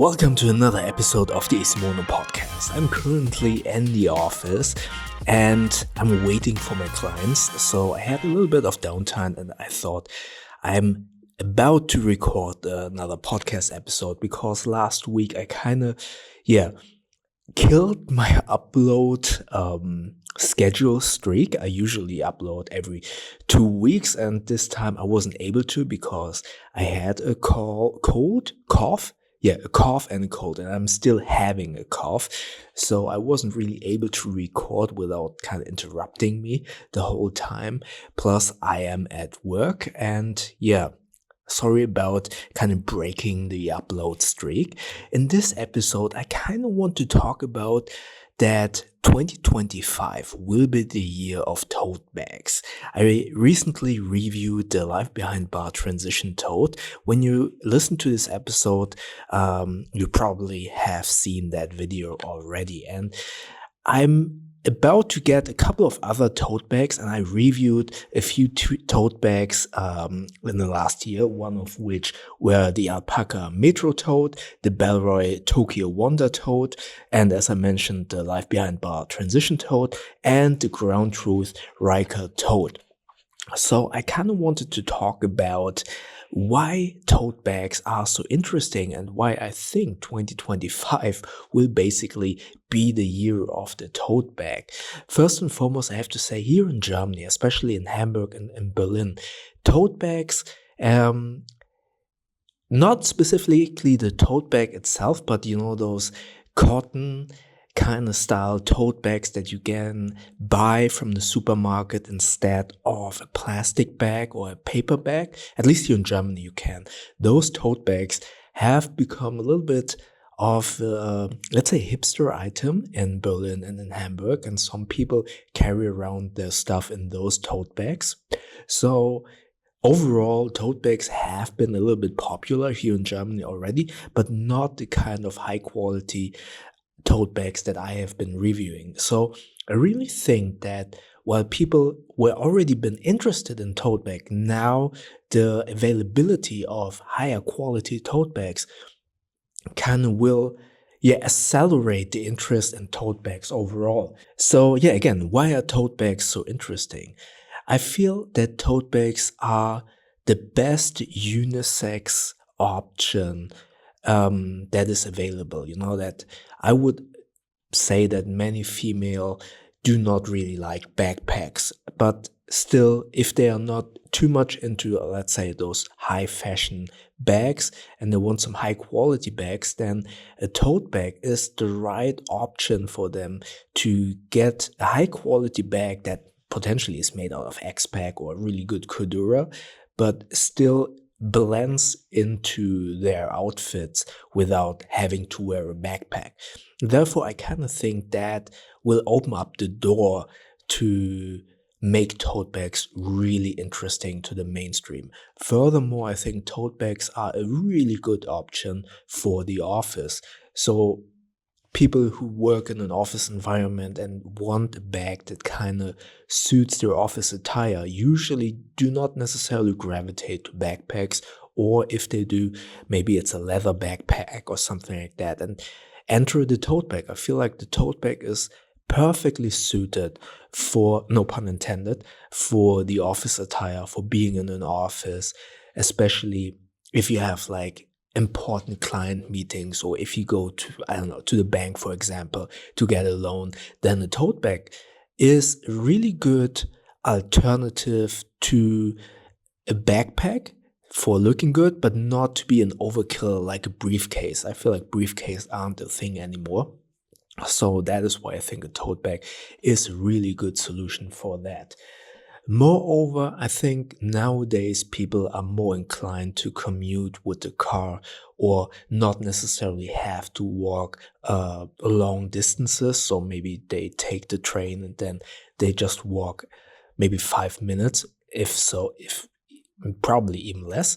Welcome to another episode of the ISMONO Podcast. I'm currently in the office and I'm waiting for my clients. So I had a little bit of downtime and I thought I'm about to record another podcast episode because last week I killed my upload schedule streak. I usually upload every 2 weeks and this time I wasn't able to because I had a cough and a cold, and I'm still having a cough. So I wasn't really able to record without kind of interrupting me the whole time. Plus I am at work and sorry about kind of breaking the upload streak. In this episode, I kind of want to talk about that 2025 will be the year of tote bags. I recently reviewed the Life Behind Bar Transition Tote. When you listen to this episode, you probably have seen that video already. And I'm about to get a couple of other tote bags, and I reviewed a few tote bags in the last year, one of which were the Alpaca Metro Tote, the Bellroy Tokyo Wonder Tote, and as I mentioned, the Life Behind Bar Transition Tote, and the Ground Truth Riker Tote. So I kind of wanted to talk about why tote bags are so interesting and why I think 2025 will basically be the year of the tote bag. First and foremost, I have to say here in Germany, especially in Hamburg and in Berlin, tote bags, not specifically the tote bag itself, but those cotton kind of style tote bags that you can buy from the supermarket instead of a plastic bag or a paper bag. At least here in Germany you can. Those tote bags have become a little bit of let's say hipster item in Berlin and in Hamburg, and some people carry around their stuff in those tote bags. So overall, tote bags have been a little bit popular here in Germany already, but not the kind of high quality tote bags that I have been reviewing. So I really think that while people were already been interested in tote bag, now the availability of higher quality tote bags kind of will accelerate the interest in tote bags overall. So again, why are tote bags so interesting? I feel that tote bags are the best unisex option that is available. That I would say that many female do not really like backpacks, but still, if they are not too much into, let's say, those high fashion bags and they want some high quality bags, then a tote bag is the right option for them to get a high quality bag that potentially is made out of X-Pack or really good Cordura, but still blends into their outfits without having to wear a backpack. Therefore, I kind of think that will open up the door to make tote bags really interesting to the mainstream. Furthermore, I think tote bags are a really good option for the office. So people who work in an office environment and want a bag that kind of suits their office attire usually do not necessarily gravitate to backpacks, or if they do, maybe it's a leather backpack or something like that, and enter the tote bag. I feel like the tote bag is perfectly suited for, no pun intended, for the office attire, for being in an office, especially if you have like important client meetings, or if you go to the bank, for example, to get a loan, then a tote bag is a really good alternative to a backpack for looking good, but not to be an overkill like a briefcase. I feel like briefcases aren't a thing anymore. So that is why I think a tote bag is a really good solution for that. Moreover, I think nowadays people are more inclined to commute with the car or not necessarily have to walk long distances. So maybe they take the train and then they just walk maybe 5 minutes, if probably even less.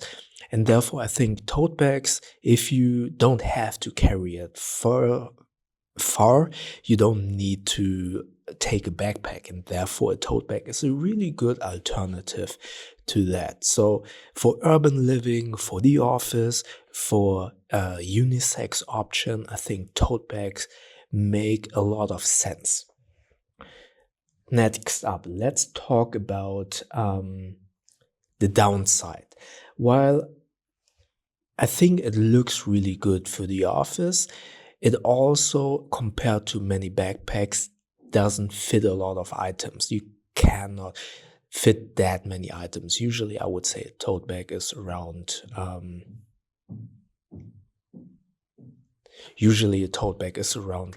And therefore, I think tote bags, if you don't have to carry it far, you don't need to take a backpack, and therefore a tote bag is a really good alternative to that. So for urban living, for the office, for a unisex option, I think tote bags make a lot of sense. Next up, let's talk about the downside. While I think it looks really good for the office, it also, compared to many backpacks, doesn't fit a lot of items. You cannot fit that many items. Usually, I would say a tote bag is around,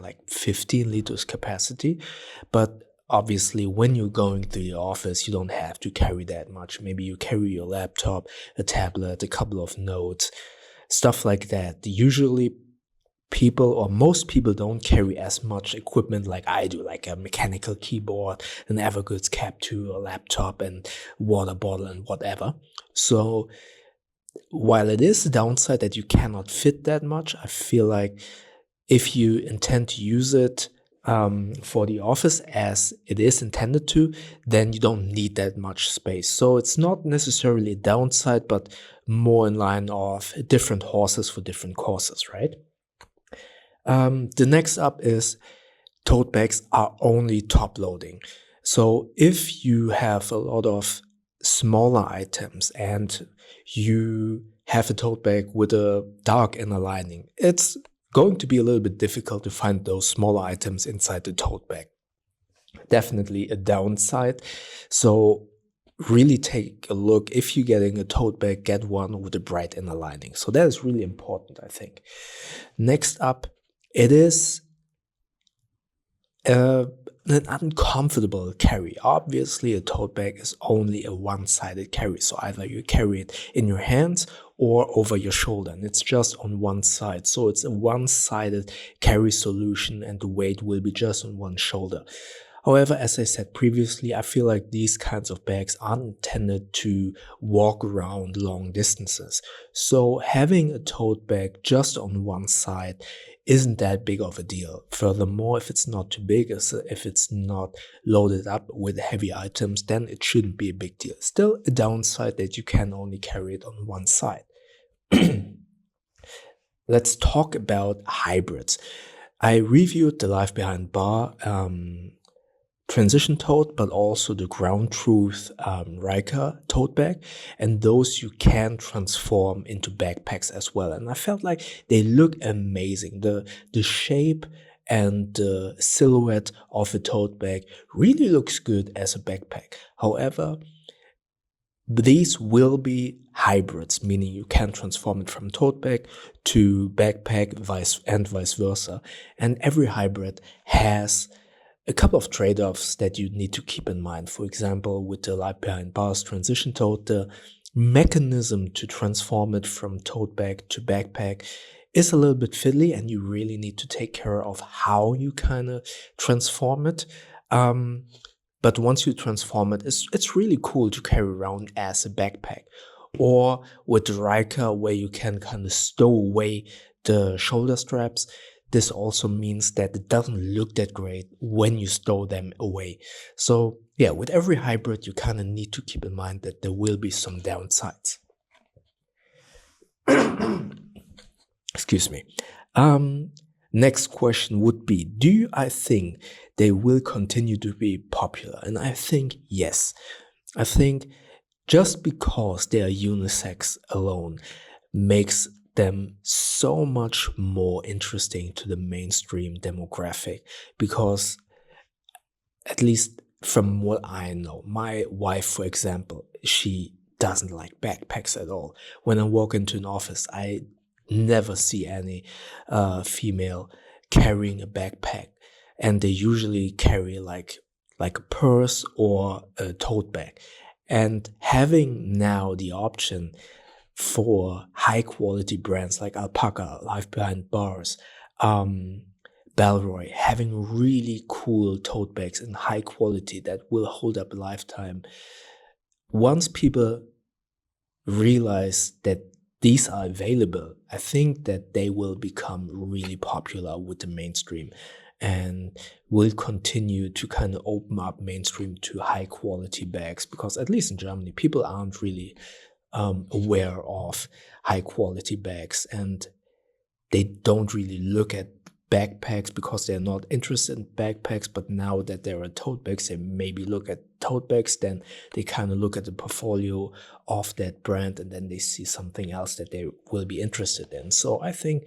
like 15 liters capacity, but obviously, when you're going to the office, you don't have to carry that much. Maybe you carry your laptop, a tablet, a couple of notes, stuff like that. Usually, people or most people don't carry as much equipment like I do, like a mechanical keyboard, an Evergoods Cap 2, a laptop, and water bottle, and whatever. So, while it is a downside that you cannot fit that much, I feel like if you intend to use it for the office as it is intended to, then you don't need that much space. So it's not necessarily a downside, but more in line of different horses for different courses, right? The next up is tote bags are only top loading. So if you have a lot of smaller items and you have a tote bag with a dark inner lining, it's going to be a little bit difficult to find those smaller items inside the tote bag. Definitely a downside. So really take a look. If you're getting a tote bag, get one with a bright inner lining. So that is really important, I think. Next up, it is an uncomfortable carry. Obviously, a tote bag is only a one-sided carry. So either you carry it in your hands or over your shoulder, and it's just on one side. So it's a one-sided carry solution, and the weight will be just on one shoulder. However, as I said previously, I feel like these kinds of bags aren't intended to walk around long distances. So having a tote bag just on one side isn't that big of a deal. Furthermore, if it's not too big, if it's not loaded up with heavy items, then it shouldn't be a big deal. Still a downside that you can only carry it on one side. Let's talk about hybrids. I reviewed the Life Behind Bar transition tote, but also the Ground Truth Riker tote bag, and those you can transform into backpacks as well. And I felt like they look amazing. The shape and the silhouette of a tote bag really looks good as a backpack. However, these will be hybrids, meaning you can transform it from tote bag to backpack, vice versa. And every hybrid has a couple of trade-offs that you need to keep in mind. For example, with the Life Behind Bars transition tote, the mechanism to transform it from tote bag to backpack is a little bit fiddly, and you really need to take care of how you kind of transform it. But once you transform it, it's really cool to carry around as a backpack. Or with the Riker, where you can kind of stow away the shoulder straps. This also means that it doesn't look that great when you stow them away. So yeah, with every hybrid, you kind of need to keep in mind that there will be some downsides. Excuse me. Next question would be, I think they will continue to be popular? And I think yes. I think just because they are unisex alone makes them so much more interesting to the mainstream demographic, because at least from what I know, my wife, for example, she doesn't like backpacks at all. When I walk into an office, I never see any female carrying a backpack, and they usually carry like a purse or a tote bag. And having now the option for high quality brands like Alpaca, Life Behind Bars, Bellroy, having really cool tote bags in high quality that will hold up a lifetime. Once people realize that these are available, I think that they will become really popular with the mainstream. and will continue to kind of open up mainstream to high quality bags, because at least in Germany, people aren't really aware of high quality bags, and they don't really look at backpacks because they're not interested in backpacks. But now that there are tote bags, they maybe look at tote bags, then they kind of look at the portfolio of that brand, and then they see something else that they will be interested in. So I think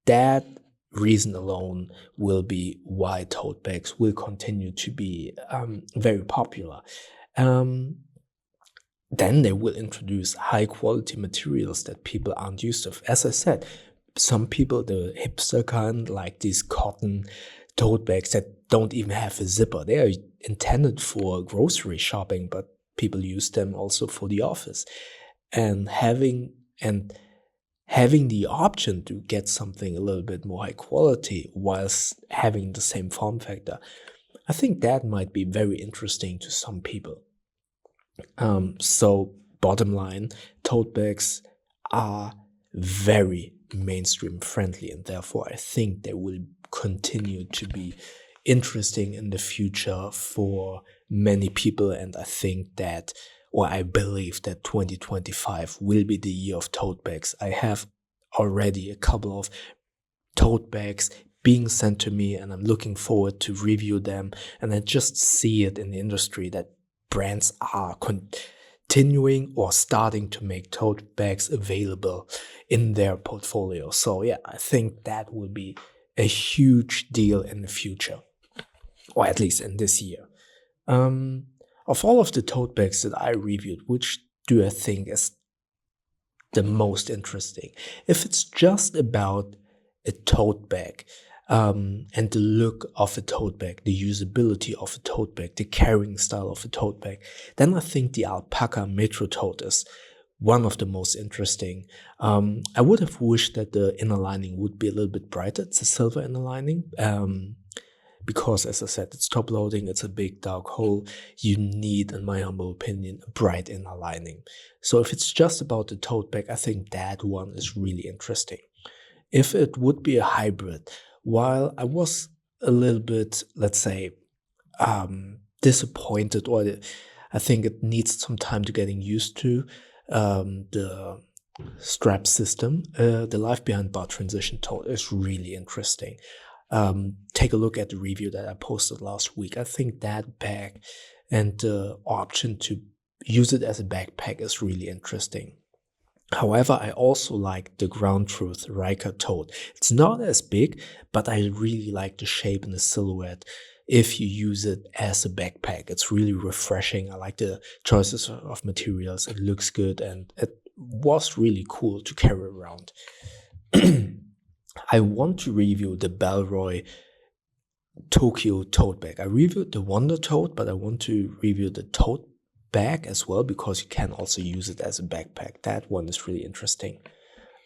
that reason alone will be why tote bags will continue to be very popular. Then they will introduce high quality materials that people aren't used to. As I said, some people, the hipster kind, like these cotton tote bags that don't even have a zipper. They are intended for grocery shopping, but people use them also for the office. And having the option to get something a little bit more high quality whilst having the same form factor, I think that might be very interesting to some people. So bottom line, tote bags are very mainstream friendly, and therefore I think they will continue to be interesting in the future for many people. And I think that, or I believe that 2025 will be the year of tote bags. I have already a couple of tote bags being sent to me, and I'm looking forward to review them. And I just see it in the industry that brands are continuing or starting to make tote bags available in their portfolio. So yeah, I think that will be a huge deal in the future, or at least in this year. Of all of the tote bags that I reviewed, which do I think is the most interesting? If it's just about a tote bag, and the look of a tote bag, the usability of a tote bag, the carrying style of a tote bag, then I think the alpaca metro tote is one of the most interesting. I would have wished that the inner lining would be a little bit brighter. It's a silver inner lining, because, as I said, it's top loading, it's a big dark hole. You need, in my humble opinion, a bright inner lining. So if it's just about the tote bag, I think that one is really interesting. If it would be a hybrid, while I was a little bit, let's say, disappointed, or I think it needs some time to getting used to the strap system, the life behind bar transition tote is really interesting. Take a look at the review that I posted last week. I think that bag and the option to use it as a backpack is really interesting. However, I also like the Ground Truth Riker tote. It's not as big, but I really like the shape and the silhouette if you use it as a backpack. It's really refreshing. I like the choices of materials. It looks good, and it was really cool to carry around. I want to review the Bellroy Tokyo tote bag. I reviewed the Wonder tote, but I want to review the tote bag as well, because you can also use it as a backpack. That one is really interesting.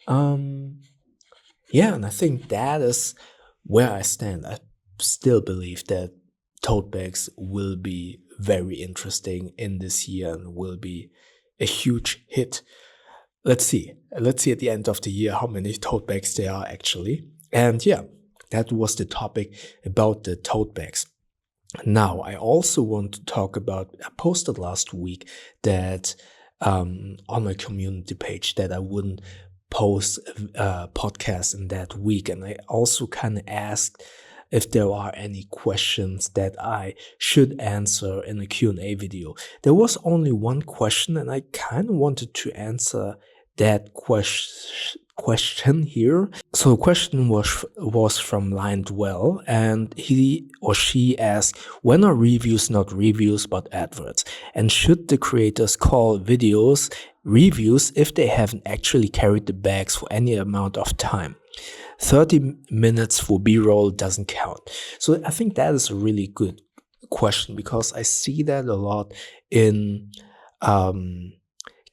Yeah, and I think that is where I stand. I still believe that tote bags will be very interesting in this year and will be a huge hit. Let's see at the end of the year how many tote bags there are actually. And yeah, that was the topic about the tote bags. Now, I also want to talk about, I posted last week that on my community page that I wouldn't post a podcast in that week. And I also kind of asked if there are any questions that I should answer in a Q&A video. There was only one question, and I kind of wanted to answer that question here. So the question was from Lion Dwell, and he or she asked, when are reviews not reviews but adverts? And should the creators call videos reviews if they haven't actually carried the bags for any amount of time? 30 minutes for B-roll doesn't count. So I think that is a really good question, because I see that a lot in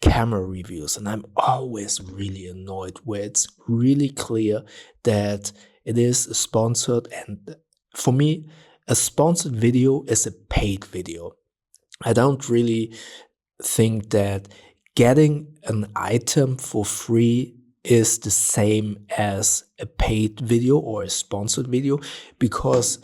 camera reviews, and I'm always really annoyed where it's really clear that it is sponsored. And for me, a sponsored video is a paid video. I don't really think that getting an item for free is the same as a paid video or a sponsored video, because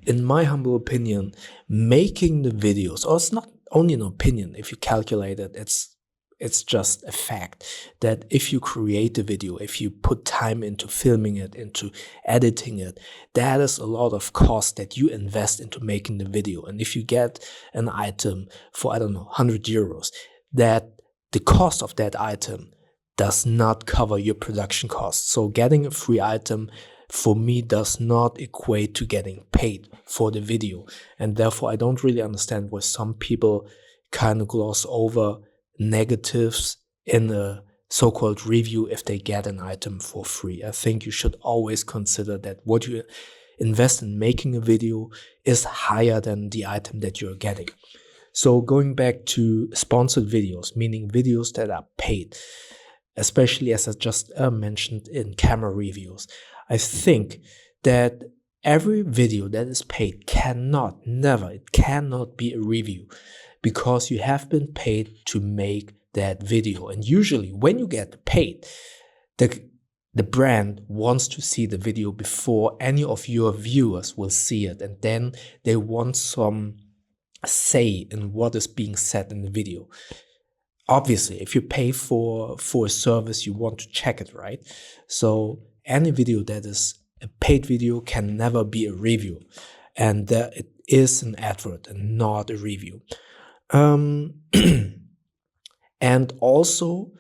in my humble opinion, making the videos, or it's not only an opinion, if you calculate it, it's just a fact that if you create a video, if you put time into filming it, into editing it, that is a lot of cost that you invest into making the video. And if you get an item for, I don't know, 100 euros, that the cost of that item does not cover your production costs. So getting a free item for me does not equate to getting paid for the video. And therefore, I don't really understand why some people kind of gloss over negatives in a so-called review if they get an item for free. I think you should always consider that what you invest in making a video is higher than the item that you're getting. So going back to sponsored videos, meaning videos that are paid, especially as I just mentioned in camera reviews, I think that every video that is paid cannot be a review, because you have been paid to make that video. And usually when you get paid, the brand wants to see the video before any of your viewers will see it. And then they want some say in what is being said in the video. Obviously, if you pay for a service, you want to check it, right? So any video that is a paid video can never be a review. And it is an advert and not a review. And also,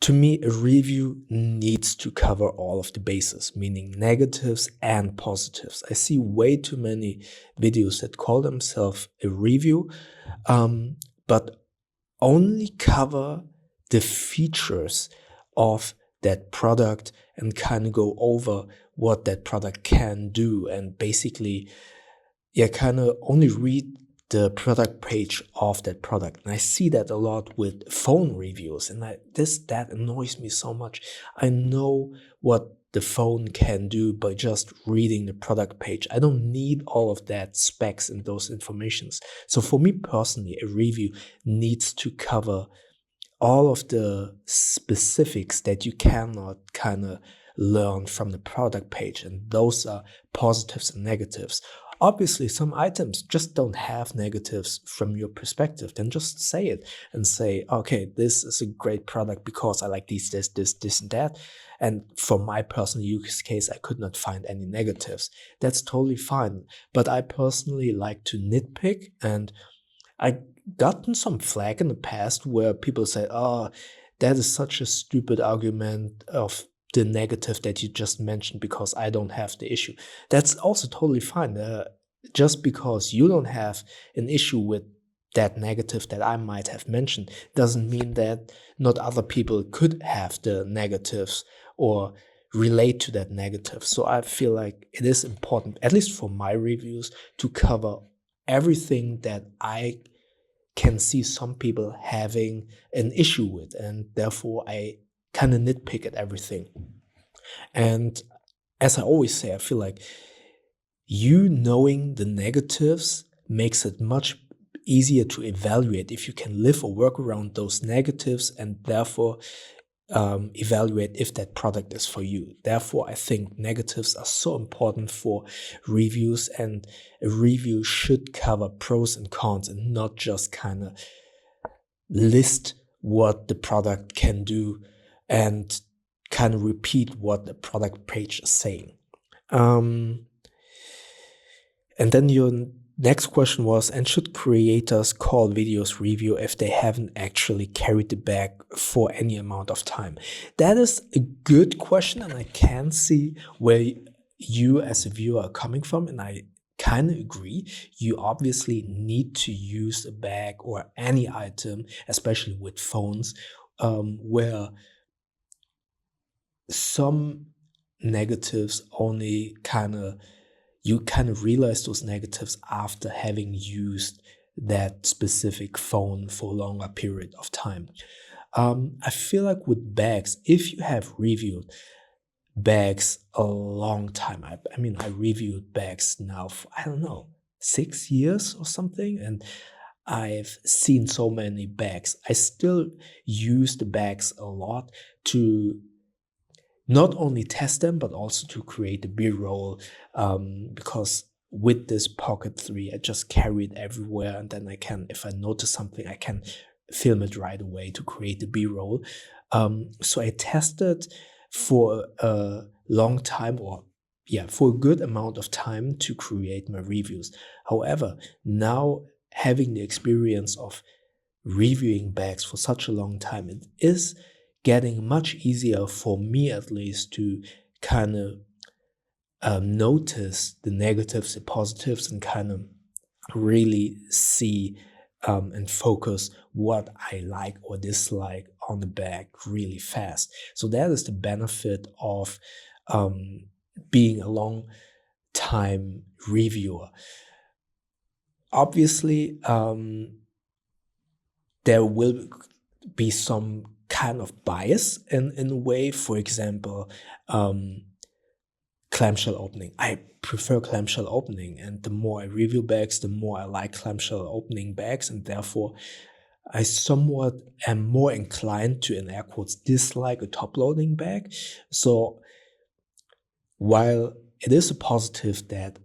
to me, a review needs to cover all of the bases, meaning negatives and positives. I see way too many videos that call themselves a review, but only cover the features of that product and kind of go over what that product can do, and basically, kind of only read the product page of that product. And I see that a lot with phone reviews, and that annoys me so much. I know what the phone can do by just reading the product page. I don't need all of that specs and those informations. So for me personally, a review needs to cover all of the specifics that you cannot kind of learn from the product page, and those are positives and negatives. Obviously, some items just don't have negatives from your perspective. Then just say it and say, okay, this is a great product because I like this, and that. And for my personal use case, I could not find any negatives. That's totally fine. But I personally like to nitpick, and I gotten some flack in the past where people say, oh, that is such a stupid argument of the negative that you just mentioned because I don't have the issue. That's also totally fine. Just because you don't have an issue with that negative that I might have mentioned doesn't mean that not other people could have the negatives or relate to that negative. So I feel like it is important, at least for my reviews, to cover everything that I can see some people having an issue with, and therefore I kind of nitpick at everything. And as I always say, I feel like you knowing the negatives makes it much easier to evaluate if you can live or work around those negatives, and therefore evaluate if that product is for you. Therefore, I think negatives are so important for reviews, and a review should cover pros and cons and not just kind of list what the product can do and kind of repeat what the product page is saying. And then your next question was, and should creators call videos review if they haven't actually carried the bag for any amount of time? That is a good question, and I can see where you as a viewer are coming from, and I kind of agree. You obviously need to use a bag or any item, especially with phones, where some negatives only you kind of realize those negatives after having used that specific phone for a longer period of time. I feel like with bags, if you have reviewed bags a long time, I mean, I reviewed bags now for, I don't know, 6 years or something, and I've seen so many bags. I still use the bags a lot to not only test them, but also to create a B-roll, because with this Pocket 3, I just carry it everywhere, and then I can, if I notice something, I can film it right away to create the B-roll. So I tested for a long time, for a good amount of time to create my reviews. However, now having the experience of reviewing bags for such a long time, it is getting much easier for me, at least, to kind of notice the negatives, the positives, and kind of really see and focus what I like or dislike on the bag really fast. So that is the benefit of being a long time reviewer. Obviously, there will be some kind of bias in a way. For example, clamshell opening. I prefer clamshell opening, and the more I review bags, the more I like clamshell opening bags, and therefore I somewhat am more inclined to, in air quotes, dislike a top-loading bag. So while it is a positive that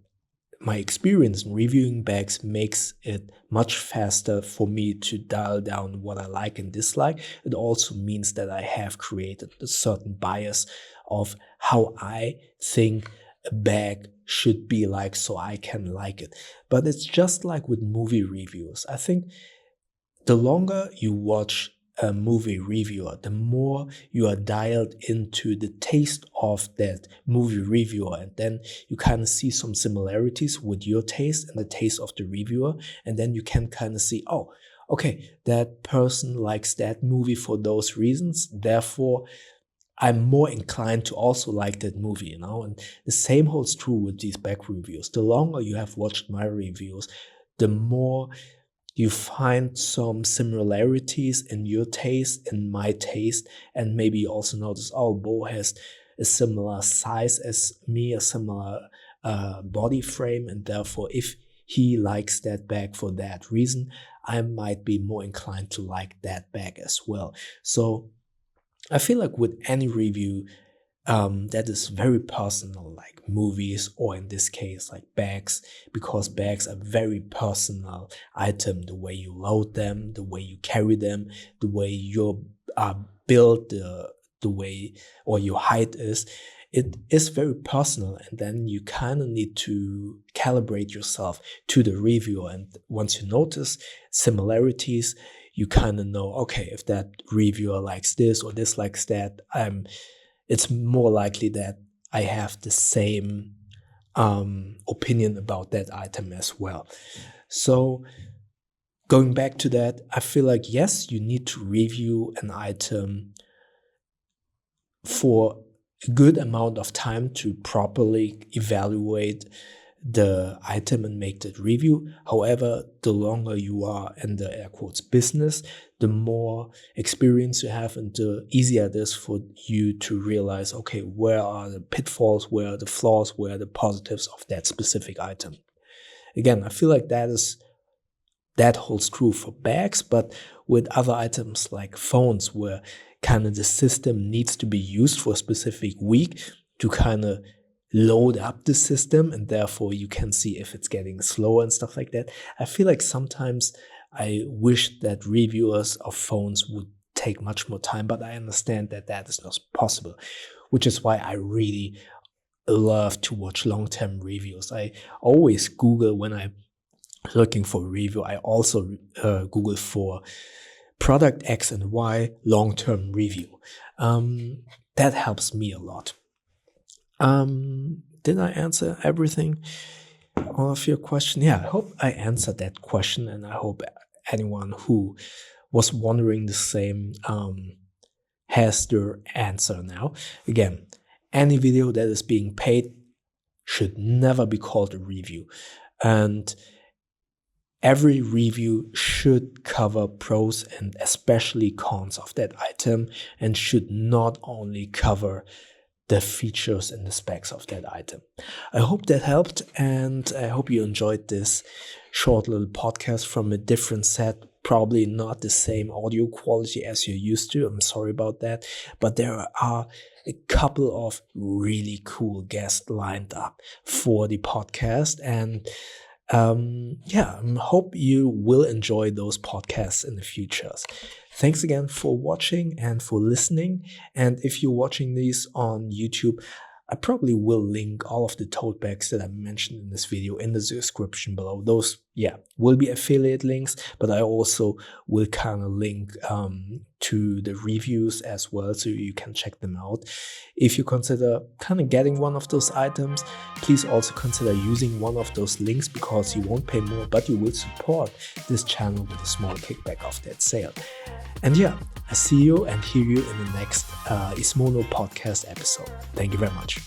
my experience in reviewing bags makes it much faster for me to dial down what I like and dislike, it also means that I have created a certain bias of how I think a bag should be like, so I can like it. But it's just like with movie reviews. I think the longer you watch a movie reviewer, the more you are dialed into the taste of that movie reviewer, and then you kind of see some similarities with your taste and the taste of the reviewer, and then you can kind of see, oh, okay, that person likes that movie for those reasons, therefore I'm more inclined to also like that movie, and the same holds true with these bag reviews. The longer you have watched my reviews, the more you find some similarities in your taste, in my taste, and maybe you also notice, oh, Bo has a similar size as me, a similar body frame, and therefore if he likes that bag for that reason, I might be more inclined to like that bag as well. So I feel like with any review, that is very personal, like movies, or in this case, like bags, because bags are very personal item. The way you load them, the way you carry them, the way you're built, the way or your height is, it is very personal. And then you kind of need to calibrate yourself to the reviewer. And once you notice similarities, you kind of know, okay, if that reviewer likes this or dislikes that, it's more likely that I have the same opinion about that item as well. So going back to that, I feel like, yes, you need to review an item for a good amount of time to properly evaluate the item and make that review. However, the longer you are in the air quotes business, the more experience you have and the easier it is for you to realize, okay, where are the pitfalls, where are the flaws, where are the positives of that specific item. Again, I feel like that holds true for bags, but with other items like phones, where kind of the system needs to be used for a specific week to kind of load up the system, and therefore you can see if it's getting slower and stuff like that. I feel like sometimes I wish that reviewers of phones would take much more time, but I understand that that is not possible, which is why I really love to watch long-term reviews. I always Google when I'm looking for a review. I also Google for product X and Y long-term review. That helps me a lot. Did I answer everything? All of your question? Yeah, I hope I answered that question, and I hope anyone who was wondering the same has their answer now. Again, any video that is being paid should never be called a review, and every review should cover pros and especially cons of that item, and should not only cover the features and the specs of that item. I hope that helped, and I hope you enjoyed this short little podcast from a different set. Probably not the same audio quality as you're used to. I'm sorry about that. But there are a couple of really cool guests lined up for the podcast. And I hope you will enjoy those podcasts in the future. Thanks again for watching and for listening. And if you're watching these on YouTube, I probably will link all of the tote bags that I mentioned in this video in the description below. Those, will be affiliate links, but I also will kind of link to the reviews as well, so you can check them out. If you consider kind of getting one of those items, please also consider using one of those links, because you won't pay more, but you will support this channel with a small kickback of that sale. And I see you and hear you in the next ISMONO podcast episode. Thank you very much.